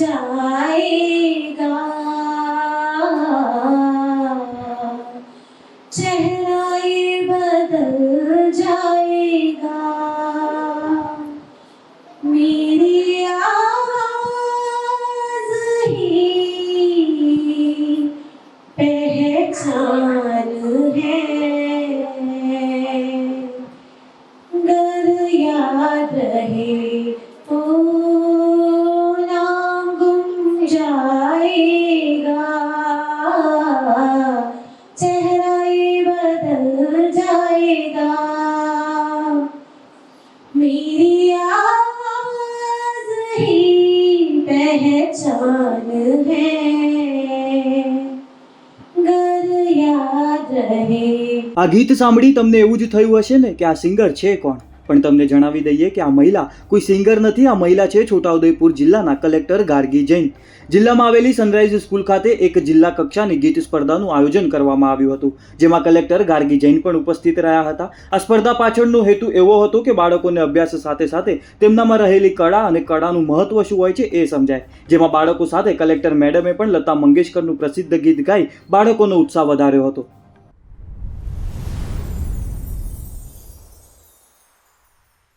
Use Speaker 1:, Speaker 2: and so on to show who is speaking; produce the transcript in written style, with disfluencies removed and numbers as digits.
Speaker 1: जाएगा, चेहरा ये बदल जाएगा, मेरी आवाज़ ही पहचान है, गर याद रहे तो नाम गुम जाएगा, चेहरा ये बदल जाएगा, मेरी आवाज़ ही पहचान है, गर याद रहे।
Speaker 2: આ ગીત સાંભળી તમને એવું જ થયું હશે ને કે આ સિંગર છે કોણ? પણ તમને જણાવી દઈએ કે આ મહિલા કોઈ સિંગર નથી, આ મહિલા છે છોટાઉદેપુર જિલ્લાના કલેક્ટર ગાર્ગી જૈન. જિલ્લામાં આવેલી સનરાઈઝ સ્કૂલ ખાતે એક જિલ્લા કક્ષાની ગીત સ્પર્ધાનું આયોજન કરવામાં આવ્યું હતું, જેમાં કલેક્ટર ગાર્ગી જૈન પણ ઉપસ્થિત રહ્યા હતા. આ સ્પર્ધા પાછળનો હેતુ એવો હતો કે બાળકોને અભ્યાસ સાથે સાથે તેમનામાં રહેલી કળા અને કળાનું મહત્વ શું હોય છે એ સમજાય, જેમાં બાળકો સાથે કલેક્ટર મેડમે પણ લતા મંગેશકરનું પ્રસિદ્ધ ગીત ગાઈ બાળકોનો ઉત્સાહ વધાર્યો હતો.